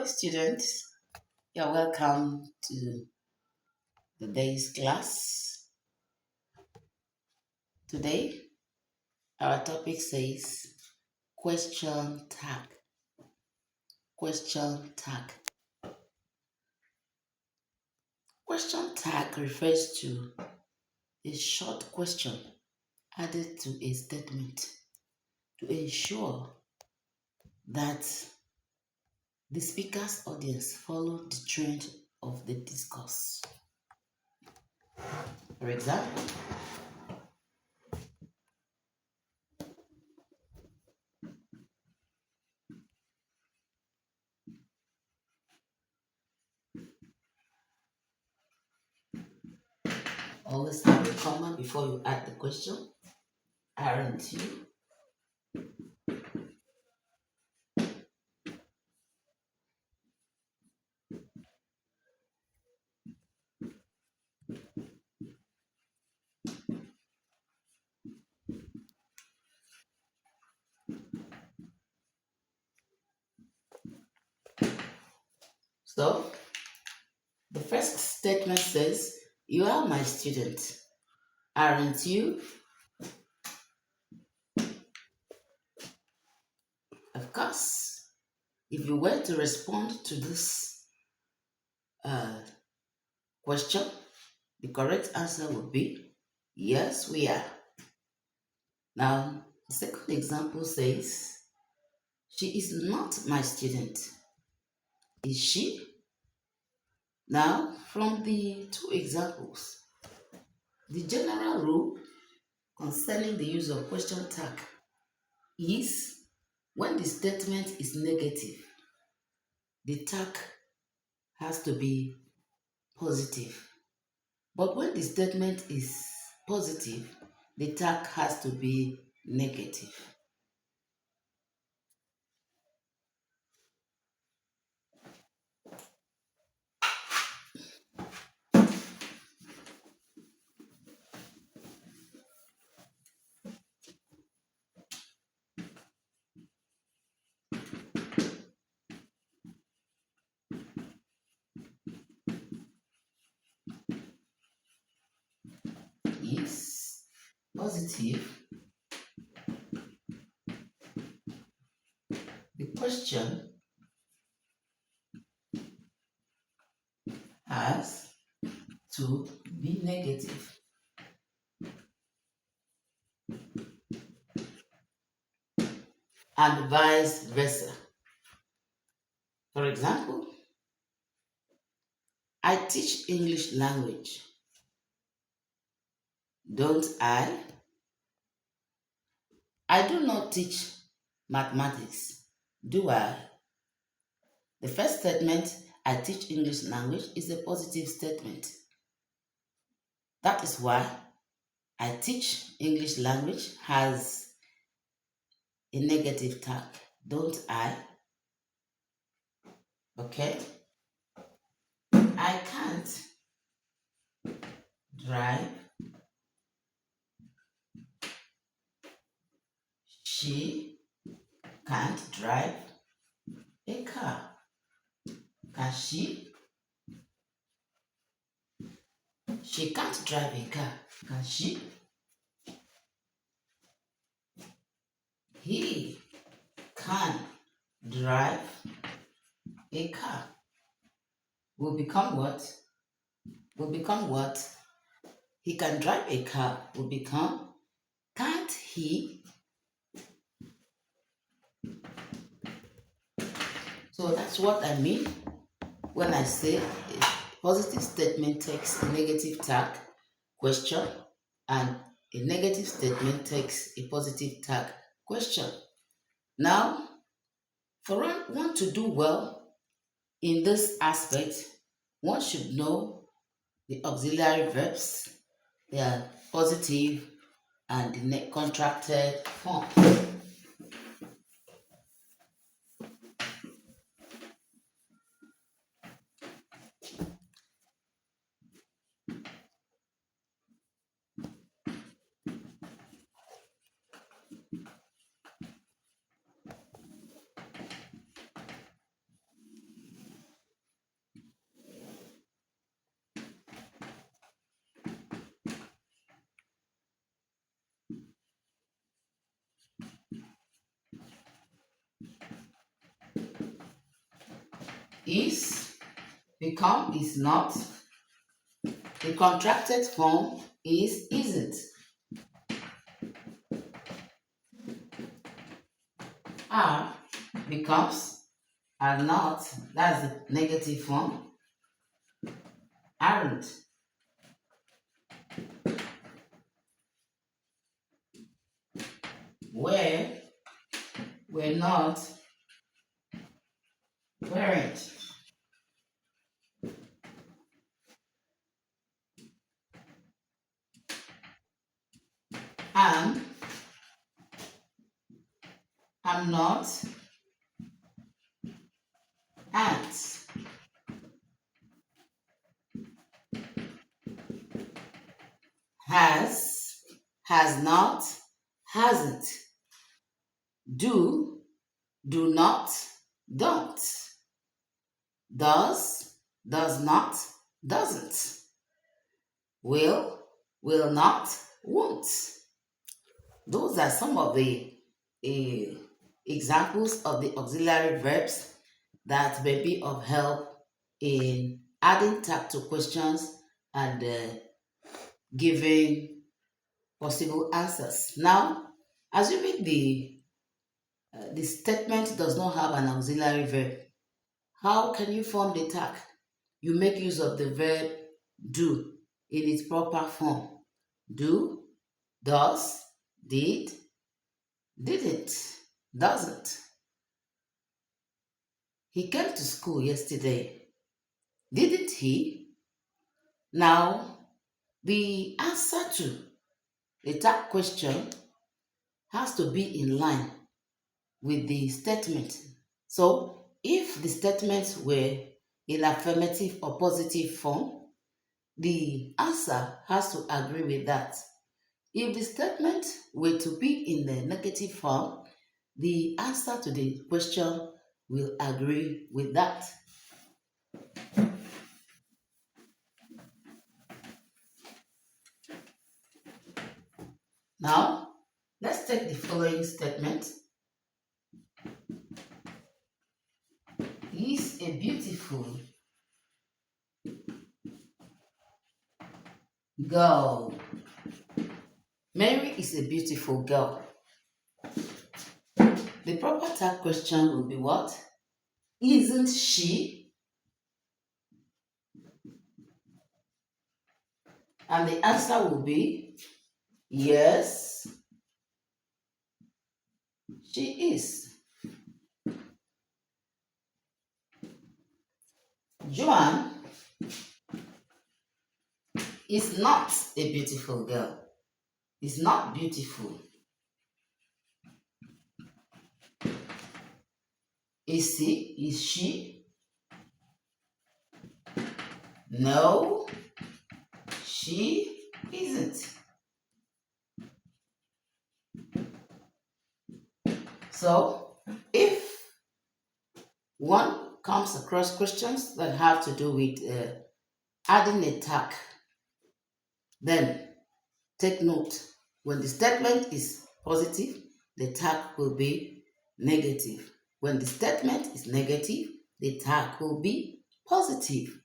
students. You're welcome to today's class. Today, our topic says question tag. Question tag. Question tag refers to a short question added to a statement to ensure that the speaker's audience follow the trend of the discourse. For example, always have a comma before you add the question, aren't you? So, the first statement says, "You are my student, aren't you?" Of course, if you were to respond to this uh, question, the correct answer would be, "Yes, we are." Now, the second example says, "She is not my student, is she?" Now, from the two examples, the general rule concerning the use of question tag is when the statement is negative, the tag has to be positive. But when the statement is positive, the tag has to be negative. Is positive, the question has to be negative. And vice versa. For example, I teach English language, don't I? I do not teach mathematics, do I? The first statement, I teach English language, is a positive statement. That is why I teach English language has a negative tag, don't I? Okay? I can't drive, she can't drive a car. Can she? She can't drive a car. Can she? He can drive a car. Will become what? Will become what? He can drive a car. Will become, can't he? So that's what I mean when I say a positive statement takes a negative tag, question, and a negative statement takes a positive tag, question. Now, for one to do well in this aspect, one should know the auxiliary verbs, their positive and the contracted form. Is, become, is not. The contracted form is, isn't. Are becomes, are not. That's the negative form. Aren't. Were, were not, weren't. Am, am not, aren't. Has not, hasn't. Do, do not, don't. Does not, doesn't. Will not, won't. Those are some of the uh, examples of the auxiliary verbs that may be of help in adding tag to questions and giving possible answers. Now, assuming the statement does not have an auxiliary verb, how can you form the tag? You make use of the verb do in its proper form. Do, does, did, didn't, doesn't. He came to school yesterday, didn't he? Now, the answer to the tag question has to be in line with the statement. So, if the statements were in affirmative or positive form, the answer has to agree with that. If the statement were to be in the negative form, the answer to the question will agree with that. Now, let's take the following statement. He's a beautiful girl. Mary is a beautiful girl. The proper tag question will be what? Isn't she? And the answer will be yes, she is. Joan is not a beautiful girl. Is not beautiful. Is he? Is she? No, she isn't. So, if one comes across questions that have to do with adding a tag, then take note. When the statement is positive, the tag will be negative. When the statement is negative, the tag will be positive.